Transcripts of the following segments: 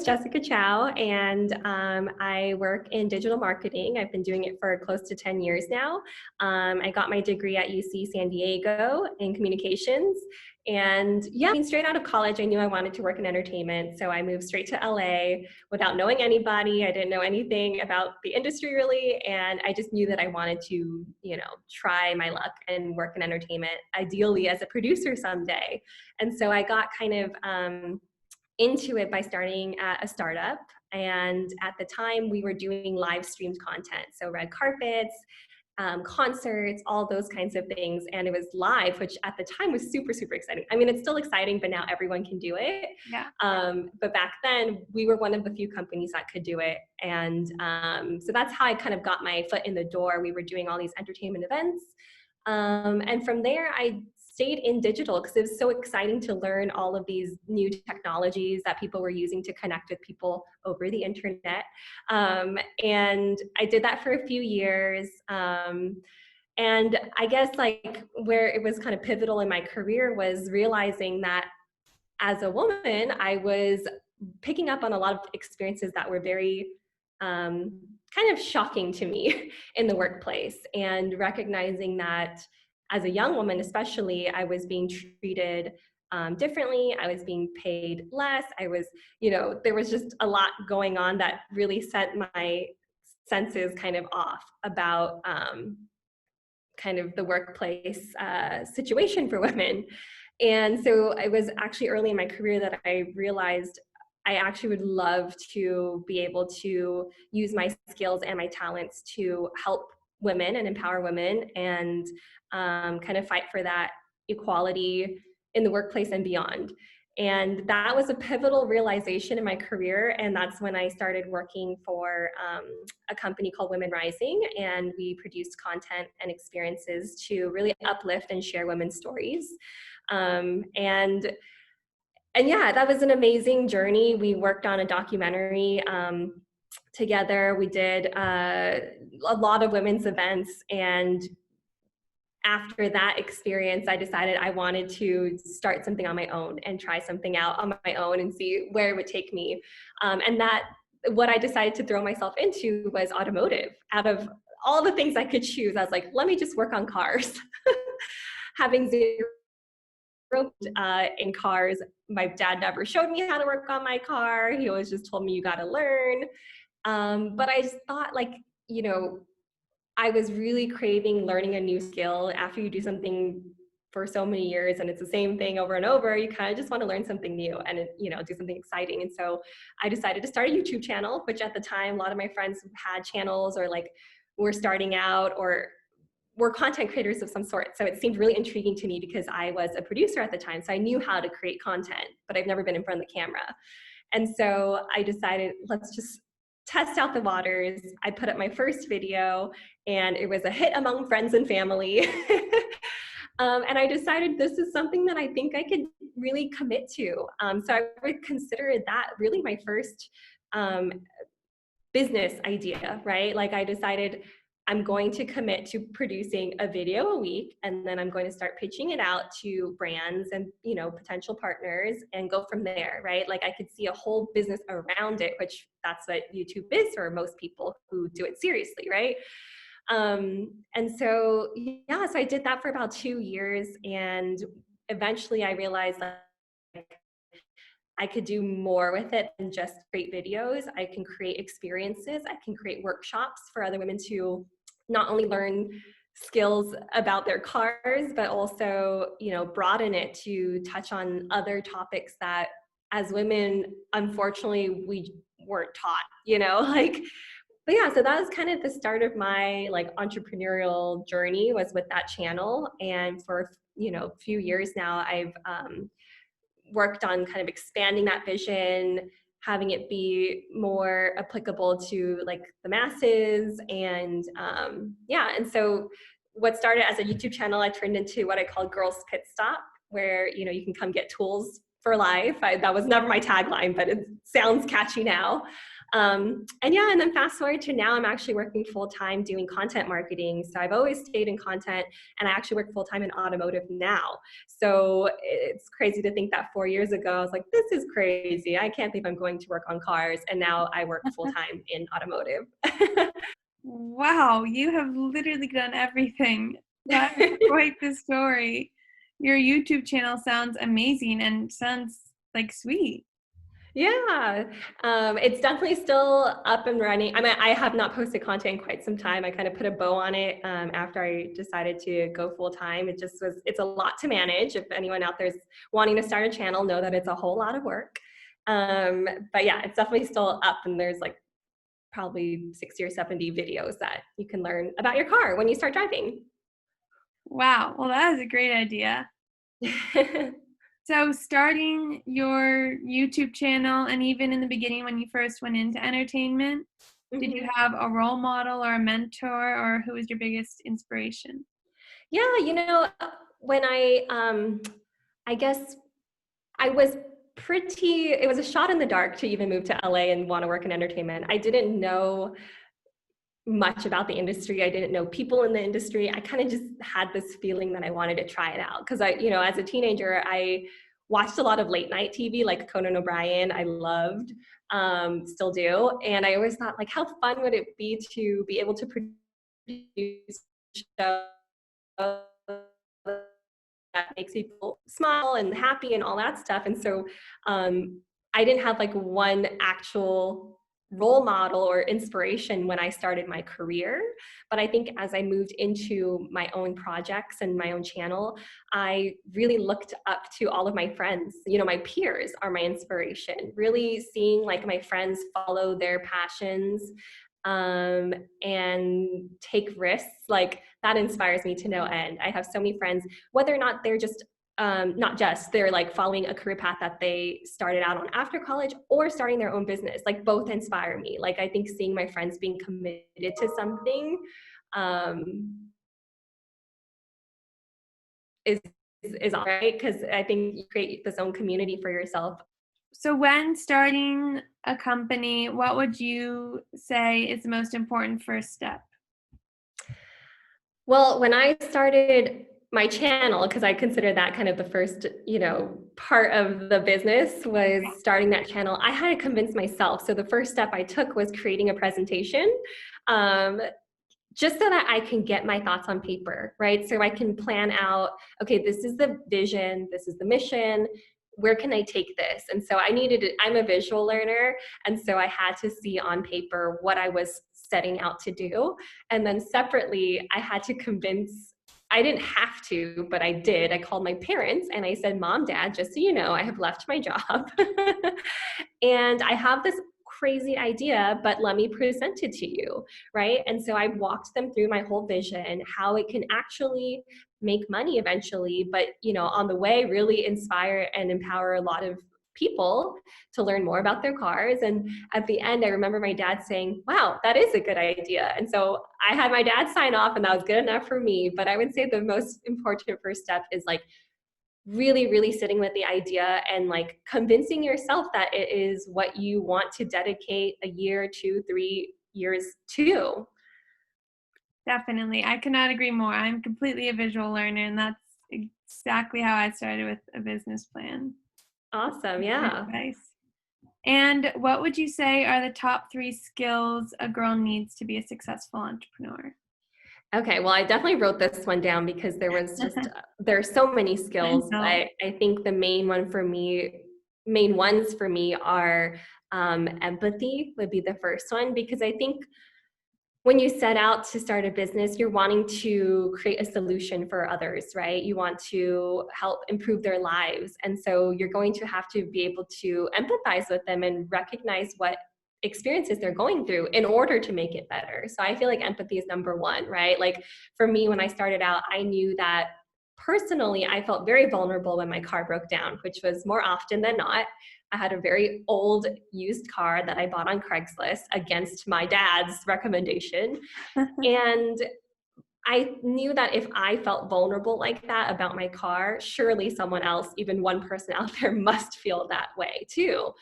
Jessica Chou, and I work in digital marketing. I've been doing it for close to 10 years now. I got my degree at UC San Diego in communications. And yeah, I mean, straight out of college, I knew I wanted to work in entertainment. So I moved straight to LA without knowing anybody. I didn't know anything about the industry really. And I just knew that I wanted to, try my luck and work in entertainment, ideally as a producer someday. And so I got kind of into it by starting at a startup. And at the time, we were doing live streamed content. So red carpets, concerts, all those kinds of things. And it was live, which at the time was super, super exciting. I mean, it's still exciting, but now everyone can do it. Yeah. But back then, we were one of the few companies that could do it. And so that's how I kind of got my foot in the door. We were doing all these entertainment events. And from there, I stayed in digital because it was so exciting to learn all of these new technologies that people were using to connect with people over the internet. And I did that for a few years. And I guess like where it was kind of pivotal in my career was realizing that as a woman, I was picking up on a lot of experiences that were very kind of shocking to me in the workplace, and recognizing that as a young woman, especially, I was being treated differently. I was being paid less. There was just a lot going on that really set my senses kind of off about kind of the workplace situation for women. And so it was actually early in my career that I realized I actually would love to be able to use my skills and my talents to help women and empower women, and kind of fight for that equality in the workplace and beyond. And that was a pivotal realization in my career. And that's when I started working for a company called Women Rising. And we produced content and experiences to really uplift and share women's stories. And yeah, that was an amazing journey. We worked on a documentary together. We did a lot of women's events. And after that experience, I decided I wanted to start something on my own and try something out on my own and see where it would take me. And that what I decided to throw myself into was automotive. Out of all the things I could choose, I was like, let me just work on cars. Having zero in cars, my dad never showed me how to work on my car. He always just told me, you got to learn. But I just thought, I was really craving learning a new skill. After you do something for so many years and it's the same thing over and over, you kind of just want to learn something new and, do something exciting. And so I decided to start a YouTube channel, which at the time, a lot of my friends had channels or were starting out or were content creators of some sort. So it seemed really intriguing to me because I was a producer at the time. So I knew how to create content, but I've never been in front of the camera. And so I decided, let's just test out the waters. I put up my first video and it was a hit among friends and family. And I decided this is something that I think I could really commit to. So I would consider that really my first business idea, right? Like I decided I'm going to commit to producing a video a week, and then I'm going to start pitching it out to brands and, potential partners and go from there, right? Like I could see a whole business around it, which that's what YouTube is for most people who do it seriously, right? And so, yeah, so I did that for about 2 years, and eventually I realized that I could do more with it than just create videos. I can create experiences. I can create workshops for other women to not only learn skills about their cars, but also, broaden it to touch on other topics that as women, unfortunately, we weren't taught, but yeah, so that was kind of the start of my entrepreneurial journey, was with that channel. And for, a few years now, I've worked on kind of expanding that vision, having it be more applicable to the masses. And yeah, and so what started as a YouTube channel, I turned into what I call Girls Pit Stop, where you can come get tools for life. That was never my tagline, but it sounds catchy now. And yeah, and then fast forward to now, I'm actually working full time doing content marketing. So I've always stayed in content, and I actually work full time in automotive now. So it's crazy to think that 4 years ago, I was like, this is crazy. I can't believe I'm going to work on cars. And now I work full time in automotive. Wow, you have literally done everything. That is quite the story. Your YouTube channel sounds amazing and sounds like sweet. Yeah, it's definitely still up and running. I mean, I have not posted content in quite some time. I kind of put a bow on it after I decided to go full time. It's a lot to manage. If anyone out there's wanting to start a channel, know that it's a whole lot of work. But yeah, it's definitely still up, and there's like probably 60 or 70 videos that you can learn about your car when you start driving. Wow, well, that is a great idea. So, starting your YouTube channel, and even in the beginning when you first went into entertainment, did you Mhm. have a role model or a mentor, or who was your biggest inspiration? Yeah, when I guess I was it was a shot in the dark to even move to LA and want to work in entertainment. I didn't know much about the industry. I didn't know people in the industry. I kind of just had this feeling that I wanted to try it out because as a teenager, I watched a lot of late night TV like Conan O'Brien. I loved, still do. And I always thought, like, how fun would it be to be able to produce shows that makes people smile and happy and all that stuff. And so I didn't have like one actual role model or inspiration when I started my career. But I think as I moved into my own projects and my own channel, I really looked up to all of my friends. My peers are my inspiration. Really seeing like my friends follow their passions and take risks, like that inspires me to no end. I have so many friends, whether or not they're just not just they're like following a career path that they started out on after college or starting their own business, like both inspire me. Like I think seeing my friends being committed to something um, is is all right, because I think you create this own community for yourself. So, when starting a company, what would you say is the most important first step? Well, when I started my channel, because I consider that kind of the first, part of the business was starting that channel, I had to convince myself. So the first step I took was creating a presentation. Um, just so that I can get my thoughts on paper, right? So I can plan out, okay, this is the vision, this is the mission, where can I take this? And so I'm a visual learner, and so I had to see on paper what I was setting out to do. And then separately, I had to convince, I didn't have to, but I did. I called my parents and I said, Mom, Dad, just so you know, I have left my job. And I have this crazy idea, but let me present it to you, right? And so I walked them through my whole vision, how it can actually make money eventually, but on the way, really inspire and empower a lot of people to learn more about their cars. And at the end, I remember my dad saying, wow, that is a good idea. And so I had my dad sign off, and that was good enough for me. But I would say the most important first step is like really, really sitting with the idea and like convincing yourself that it is what you want to dedicate a year, 2, 3 years to. Definitely. I cannot agree more. I'm completely a visual learner, and that's exactly how I started with a business plan. Awesome. Good Yeah. advice. And what would you say are the top 3 skills a girl needs to be a successful entrepreneur? Okay. Well, I definitely wrote this one down because there are so many I skills. know. I think the main ones for me are empathy would be the first one, because I think when you set out to start a business, you're wanting to create a solution for others, right? You want to help improve their lives. And so you're going to have to be able to empathize with them and recognize what experiences they're going through in order to make it better. So I feel like empathy is number one, right? Like for me, when I started out, I knew that personally, I felt very vulnerable when my car broke down, which was more often than not. I had a very old used car that I bought on Craigslist against my dad's recommendation. And I knew that if I felt vulnerable like that about my car, surely someone else, even one person out there, must feel that way too.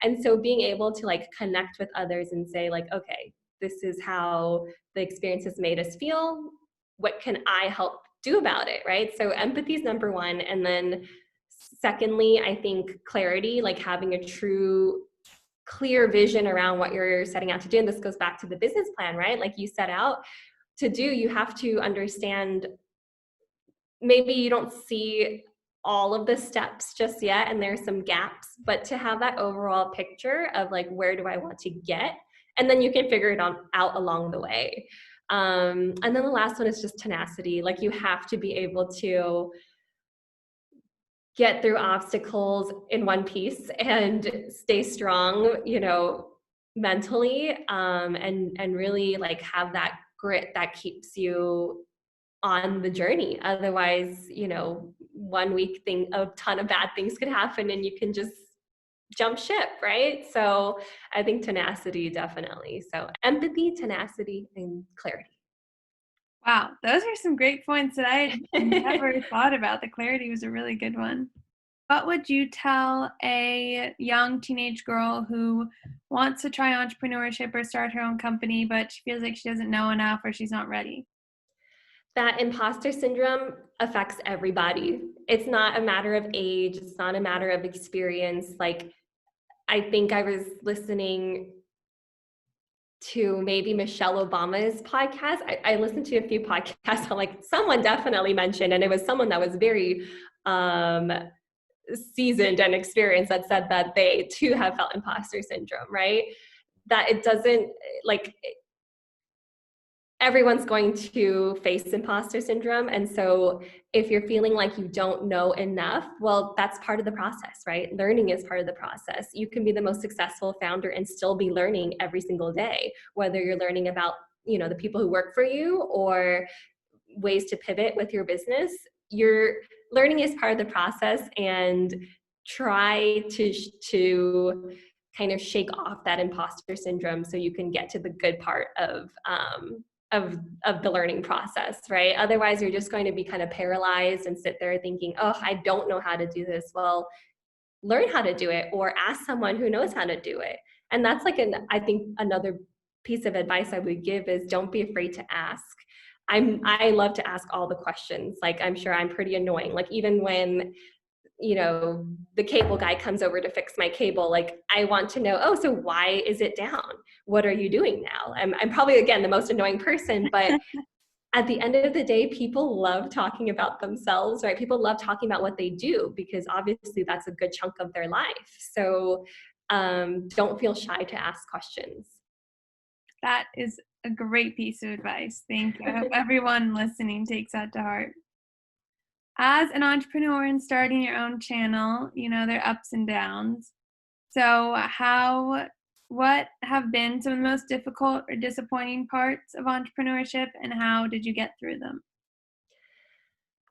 And so being able to like connect with others and say like, okay, this is how the experience has made us feel. What can I help do about it, right? So empathy is number one. And then secondly, I think clarity, like having a true clear vision around what you're setting out to do. And this goes back to the business plan, right? Like you set out to do, you have to understand, maybe you don't see all of the steps just yet and there's some gaps, but to have that overall picture of like, where do I want to get? And then you can figure it out along the way. And then the last one is just tenacity. Like you have to be able to get through obstacles in one piece and stay strong, mentally, and really like have that grit that keeps you on the journey. Otherwise, one week a ton of bad things could happen and you can just jump ship, right? So I think tenacity, definitely. So empathy, tenacity, and clarity. Wow, those are some great points that I had never thought about. The clarity was a really good one. What would you tell a young teenage girl who wants to try entrepreneurship or start her own company, but she feels like she doesn't know enough or she's not ready? That imposter syndrome affects everybody. It's not a matter of age, it's not a matter of experience. Like, I think I was listening to maybe Michelle Obama's podcast. I listened to a few podcasts on like someone definitely mentioned, and it was someone that was very um, seasoned and experienced that said that they too have felt imposter syndrome, right? That it doesn't like everyone's going to face imposter syndrome. And so if you're feeling like you don't know enough, well, that's part of the process, right? Learning is part of the process. You can be the most successful founder and still be learning every single day, whether you're learning about, the people who work for you or ways to pivot with your business. Your learning is part of the process, and try to kind of shake off that imposter syndrome so you can get to the good part of the learning process, right? Otherwise, you're just going to be kind of paralyzed and sit there thinking, oh, I don't know how to do this. Well, learn how to do it or ask someone who knows how to do it. And that's like I think another piece of advice I would give is don't be afraid to ask. I love to ask all the questions. Like I'm sure I'm pretty annoying. Like even when the cable guy comes over to fix my cable, like I want to know, oh, so why is it down? What are you doing now? I'm probably, again, the most annoying person, but at the end of the day, people love talking about themselves, right? People love talking about what they do because obviously that's a good chunk of their life. So don't feel shy to ask questions. That is a great piece of advice. Thank you. I hope everyone listening takes that to heart. As an entrepreneur and starting your own channel, there are ups and downs. So, what have been some of the most difficult or disappointing parts of entrepreneurship, and how did you get through them?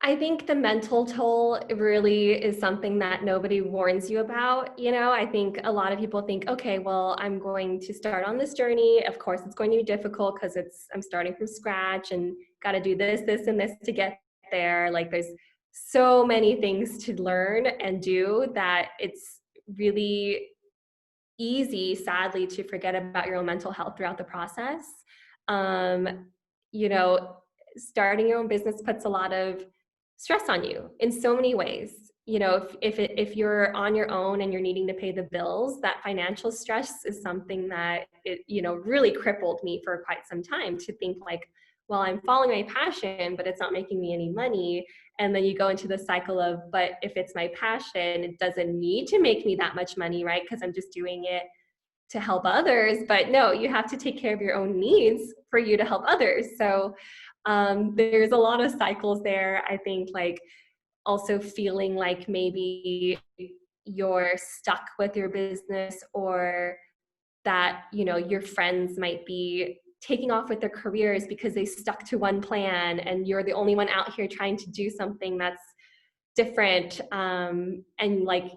I think the mental toll really is something that nobody warns you about. I think a lot of people think, okay, well, I'm going to start on this journey. Of course, it's going to be difficult because I'm starting from scratch and got to do this, this, and this to get there. Like there's so many things to learn and do that it's really easy, sadly, to forget about your own mental health throughout the process. Um, you know, Starting your own business puts a lot of stress on you in so many ways. If you're on your own and you're needing to pay the bills, that financial stress is something that really crippled me for quite some time, to think like, well, I'm following my passion, but it's not making me any money. And then you go into the cycle of, but if it's my passion, it doesn't need to make me that much money, right? Because I'm just doing it to help others. But no, you have to take care of your own needs for you to help others. So there's a lot of cycles there. I think like also feeling like maybe you're stuck with your business, or that your friends might be taking off with their careers because they stuck to one plan and you're the only one out here trying to do something that's different, and like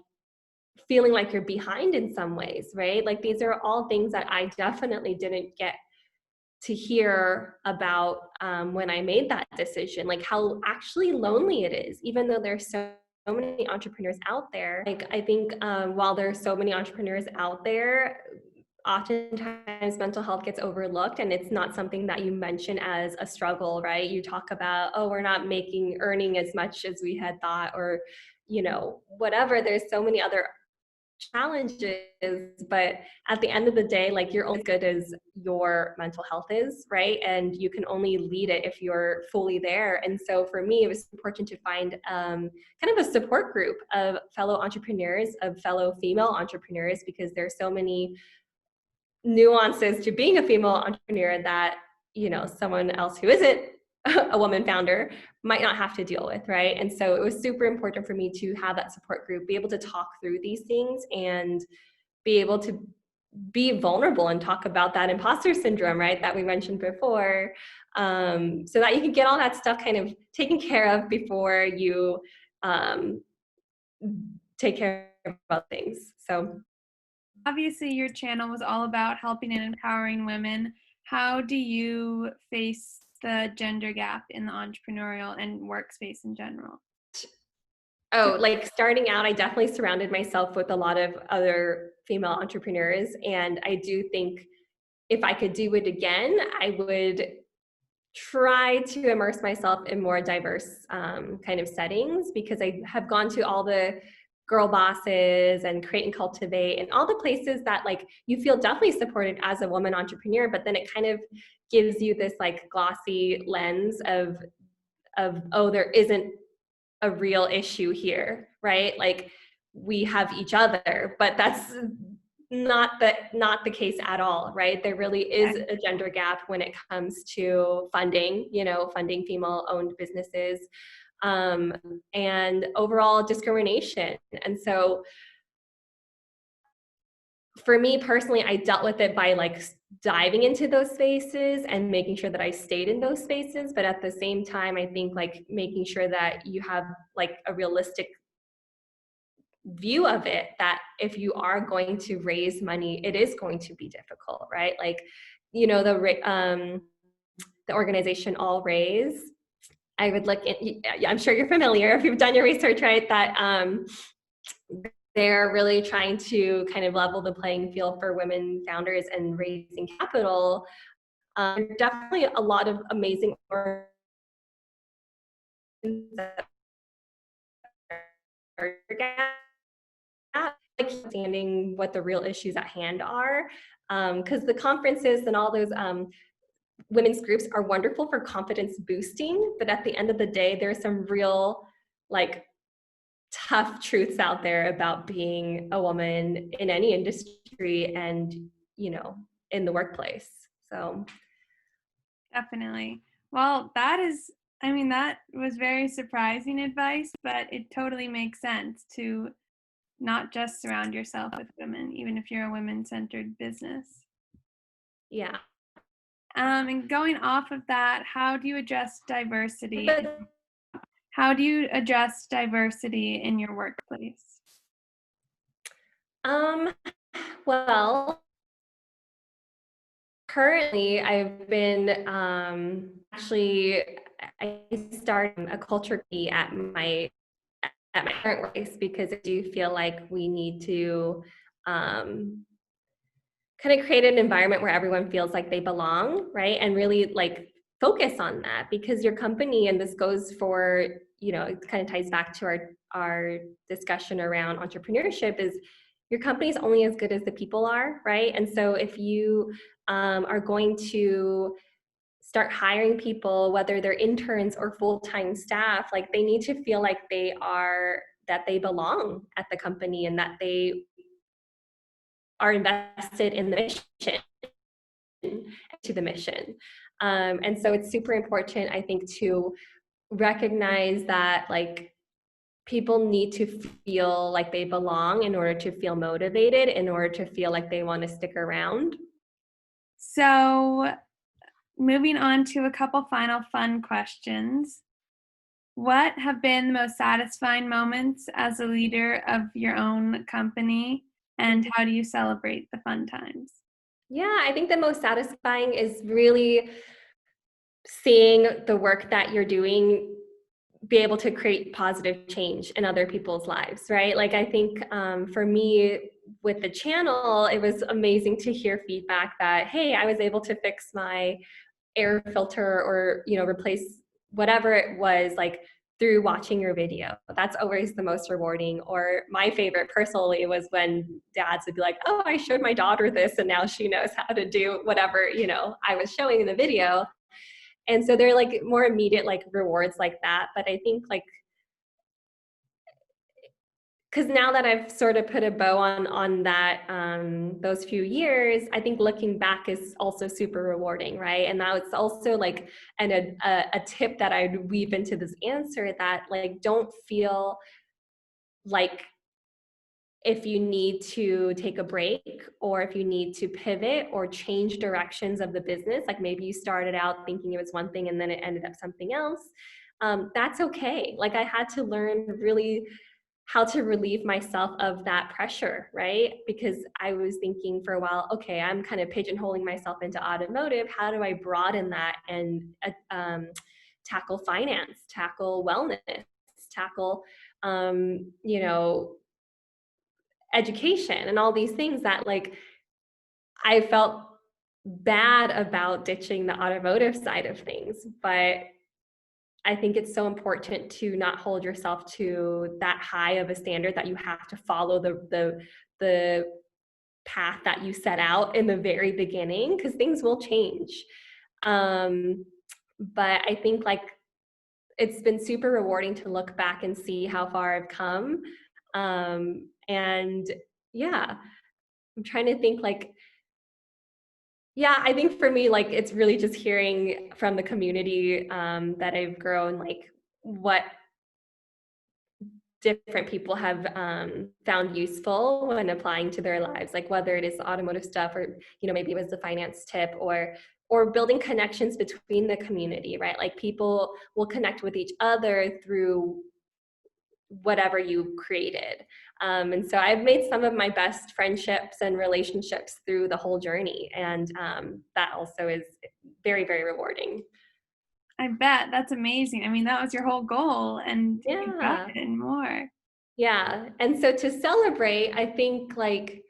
feeling like you're behind in some ways, right? Like these are all things that I definitely didn't get to hear about when I made that decision, like how actually lonely it is, even though there's so many entrepreneurs out there. Like I think while there's so many entrepreneurs out there, oftentimes mental health gets overlooked, and it's not something that you mention as a struggle, right? You talk about, oh, we're not earning as much as we had thought, or whatever. There's so many other challenges, but at the end of the day, like, you're only as good as your mental health is, right? And you can only lead it if you're fully there. And so for me, it was important to find kind of a support group of fellow entrepreneurs, of fellow female entrepreneurs, because there's so many nuances to being a female entrepreneur that someone else who isn't a woman founder might not have to deal with, right? And so it was super important for me to have that support group, be able to talk through these things, and be able to be vulnerable and talk about that imposter syndrome, right, that we mentioned before, so that you can get all that stuff kind of taken care of before you um, take care of other things. So Obviously, your channel was all about helping and empowering women. How do you face the gender gap in the entrepreneurial and workspace in general? Oh, like starting out, I definitely surrounded myself with a lot of other female entrepreneurs. And I do think if I could do it again, I would try to immerse myself in more diverse kind of settings, because I have gone to all the girl bosses and create and cultivate and all the places that, like, you feel definitely supported as a woman entrepreneur, but then it kind of gives you this like glossy lens of, oh, there isn't a real issue here, right? Like, we have each other, but that's not the case at all, right? There really is a gender gap when it comes to funding, funding female-owned businesses, um, and overall discrimination. And so for me personally, I dealt with it by like diving into those spaces and making sure that I stayed in those spaces. But at the same time, I think like making sure that you have like a realistic view of it, that if you are going to raise money, it is going to be difficult, right? Like, the organization All Raise, I would look at, I'm sure you're familiar if you've done your research, right? That they're really trying to kind of level the playing field for women founders and raising capital. Definitely a lot of amazing organizations that are like understanding what the real issues at hand are, because the conferences and all those women's groups are wonderful for confidence boosting, but at the end of the day, there's some real like tough truths out there about being a woman in any industry and in the workplace. So Definitely. Well, that was very surprising advice, but it totally makes sense to not just surround yourself with women, even if you're a women-centered business. yeah. And going off of that, how do you address diversity? But, How do you address diversity in your workplace? um, well, currently I've been actually I started a culture key at my current workplace, because I do feel like we need to um, kind of create an environment where everyone feels like they belong, right? And really like focus on that, because your company, and this goes for, it kind of ties back to our discussion around entrepreneurship, is your company is only as good as the people are, right? And so if you are going to start hiring people, whether they're interns or full-time staff, like they need to feel like that they belong at the company, and that they are invested in the mission, to the mission. And so it's super important, I think, to recognize that like people need to feel like they belong in order to feel motivated, in order to feel like they want to stick around. So, moving on to a couple final fun questions. What have been the most satisfying moments as a leader of your own company, and how do you celebrate the fun times? Yeah, I think the most satisfying is really seeing the work that you're doing be able to create positive change in other people's lives, right? Like I think for me with the channel, it was amazing to hear feedback that, hey, I was able to fix my air filter or, replace whatever it was, like through watching your video. That's always the most rewarding. Or my favorite personally was when dads would be like, oh, I showed my daughter this and now she knows how to do whatever, I was showing in the video. And so they're like more immediate like rewards like that. But I think like, because now that I've sort of put a bow on that those few years, I think looking back is also super rewarding, right? And now it's also like a tip that I'd weave into this answer that like don't feel like if you need to take a break or if you need to pivot or change directions of the business, like maybe you started out thinking it was one thing and then it ended up something else. That's okay. Like I had to learn really how to relieve myself of that pressure, right? Because I was thinking for a while, okay, I'm kind of pigeonholing myself into automotive. How do I broaden that and tackle finance, tackle wellness, tackle, you know, education and all these things that like I felt bad about ditching the automotive side of things, but I think it's so important to not hold yourself to that high of a standard that you have to follow the path that you set out in the very beginning because things will change. Um, but I think like it's been super rewarding to look back and see how far I've come. And yeah, I'm trying to think like yeah, I think for me, like it's really just hearing from the community that I've grown, like what different people have found useful when applying to their lives, like whether it is the automotive stuff or maybe it was the finance tip or building connections between the community, right? Like people will connect with each other through whatever you created. And so I've made some of my best friendships and relationships through the whole journey. And that also is very, very rewarding. I bet. That's amazing. I mean, that was your whole goal, and you've got Yeah. it and more. Yeah. And so to celebrate, I think like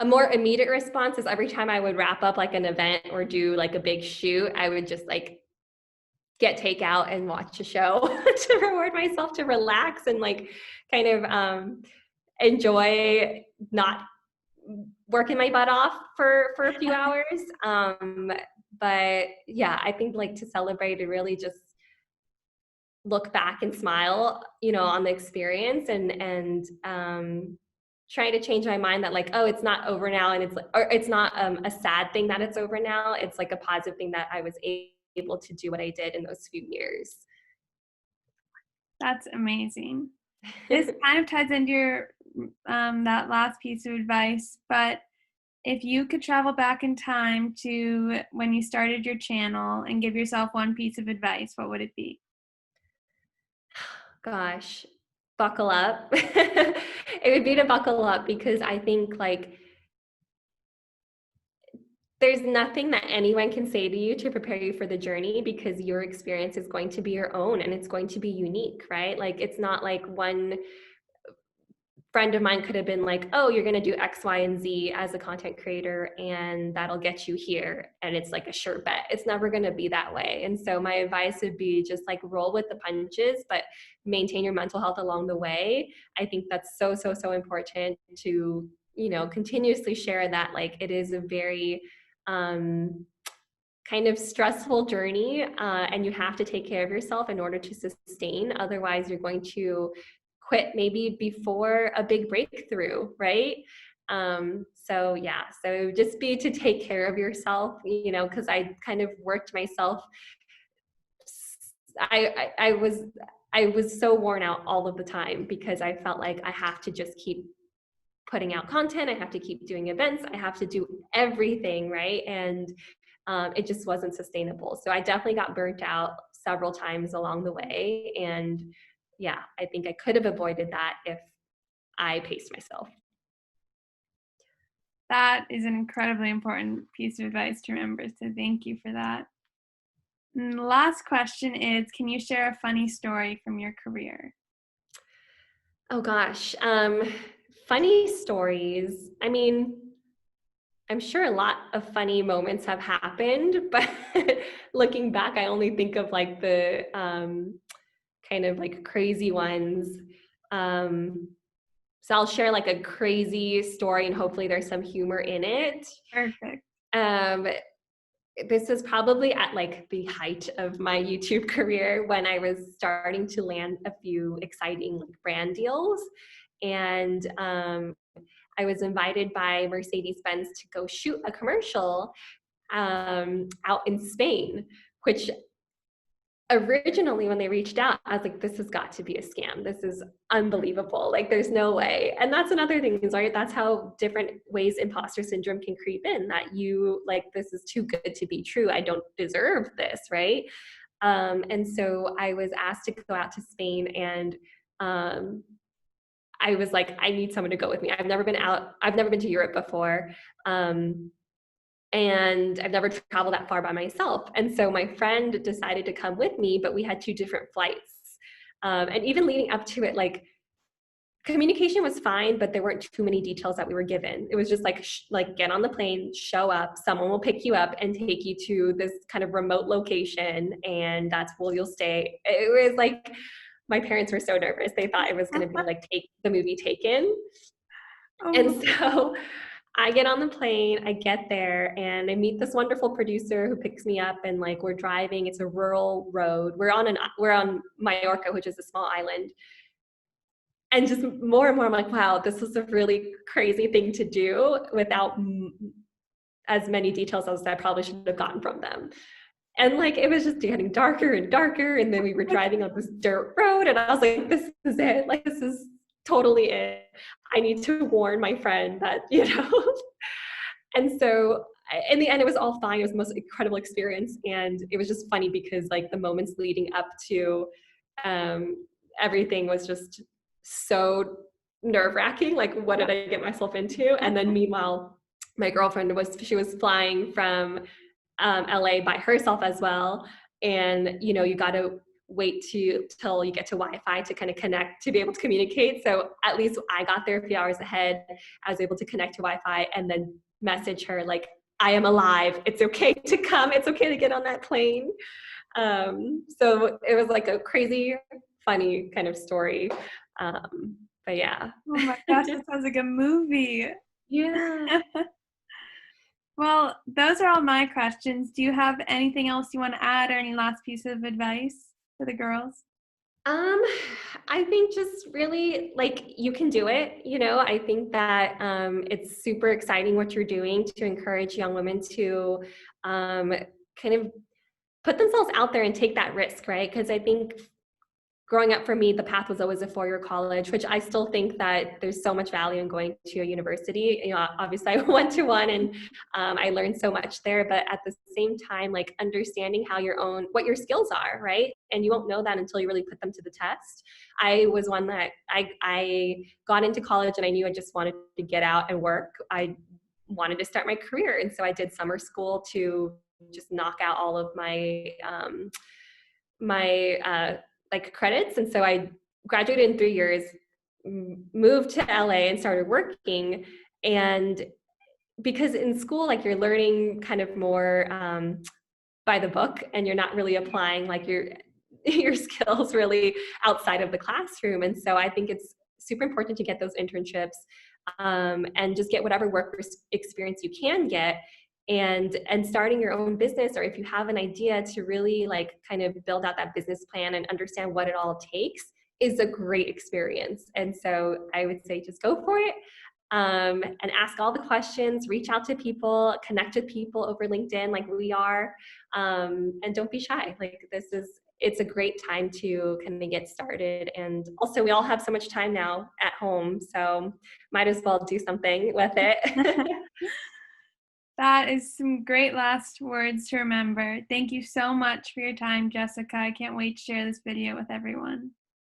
a more immediate response is every time I would wrap up like an event or do like a big shoot, I would just like get takeout and watch a show to reward myself, to relax and like kind of enjoy not working my butt off for a few hours. But yeah, I think like to celebrate and really just look back and smile, on the experience and try to change my mind that like, oh, it's not over now, and it's like, or it's not a sad thing that it's over now. It's like a positive thing that I was able to do what I did in those few years. That's amazing. This kind of ties into your that last piece of advice, but if you could travel back in time to when you started your channel and give yourself one piece of advice, what would it be? Gosh, buckle up. It would be to buckle up because I think like there's nothing that anyone can say to you to prepare you for the journey because your experience is going to be your own and it's going to be unique, right? Like it's not like one friend of mine could have been like, oh, you're going to do X, Y, and Z as a content creator, and that'll get you here. And it's like a sure bet. It's never going to be that way. And so my advice would be just like roll with the punches, but maintain your mental health along the way. I think that's so, so, so important to, continuously share that like it is a very, kind of stressful journey and you have to take care of yourself in order to sustain. Otherwise, you're going to quit maybe before a big breakthrough, right? So yeah, so just be to take care of yourself, because I kind of worked myself. I was so worn out all of the time because I felt like I have to just keep putting out content. I have to keep doing events. I have to do everything, right? And it just wasn't sustainable. So I definitely got burnt out several times along the way. And yeah, I think I could have avoided that if I paced myself. That is an incredibly important piece of advice to remember, so thank you for that. And the last question is, can you share a funny story from your career? Oh gosh, funny stories. I mean, I'm sure a lot of funny moments have happened, but looking back, I only think of like the kind of like crazy ones. Um, so I'll share like a crazy story and hopefully there's some humor in it. Perfect. Um, this was probably at like the height of my YouTube career when I was starting to land a few exciting like brand deals. And I was invited by Mercedes-Benz to go shoot a commercial out in Spain, which originally when they reached out, I was like, this has got to be a scam. This is unbelievable. Like, there's no way. And that's another thing, is right? That's how different ways imposter syndrome can creep in, that you like, this is too good to be true. I don't deserve this, right? And so I was asked to go out to Spain, and I was like, I need someone to go with me. I've never been out, I've never been to Europe before. Um, and I've never traveled that far by myself. And so my friend decided to come with me, but we had two different flights. And even leading up to it, like communication was fine, but there weren't too many details that we were given. It was just like, like get on the plane, show up, someone will pick you up and take you to this kind of remote location, and that's where you'll stay. It was like, my parents were so nervous. They thought it was going to be like take the movie Taken. Oh, And so I get on the plane, I get there, and I meet this wonderful producer who picks me up, and like we're driving. It's a rural road. We're on Majorca, which is a small island. And just more and more, I'm like, wow, this is a really crazy thing to do without as many details as I probably should have gotten from them. And like it was just getting darker and darker, and then we were driving on this dirt road, and I was like, this is it. Like, this is totally it. I need to warn my friend that, you know. And so in the end, it was all fine. It was the most incredible experience. And it was just funny because like the moments leading up to um, everything was just so nerve wracking. Like, what did I get myself into? And then meanwhile, my girlfriend she was flying from LA by herself as well. And, you know, you got to wait till you get to Wi-Fi to kind of connect to be able to communicate. So at least I got there a few hours ahead. I was able to connect to Wi-Fi and then message her like, I am alive. It's okay to come. It's okay to get on that plane. So it was like a crazy, funny kind of story. But yeah. oh my gosh, that sounds like a movie. Yeah. Well, those are all my questions. Do you have anything else you want to add, or any last piece of advice for the girls? Um, I think just really like you can do it. You know, I think that it's super exciting what you're doing to encourage young women to kind of put themselves out there and take that risk, right? Because I think growing up for me, the path was always a four-year college, which I still think that there's so much value in going to a university. You know, obviously I went to one, and I learned so much there, but at the same time, like understanding how what your skills are, right? And you won't know that until you really put them to the test. I was one that I got into college and I knew I just wanted to get out and work. I wanted to start my career. And so I did summer school to just knock out all of my like credits. And so I graduated in 3 years, moved to LA and started working. And because in school, like you're learning kind of more by the book, and you're not really applying like your skills really outside of the classroom. And so I think it's super important to get those internships and just get whatever work experience you can get, and starting your own business, or if you have an idea, to really like kind of build out that business plan and understand what it all takes, is a great experience. And so I would say just go for it, and ask all the questions, reach out to people, connect with people over LinkedIn like we are, and don't be shy. Like it's a great time to kind of get started. And also we all have so much time now at home, so might as well do something with it. That is some great last words to remember. Thank you so much for your time, Jessica. I can't wait to share this video with everyone.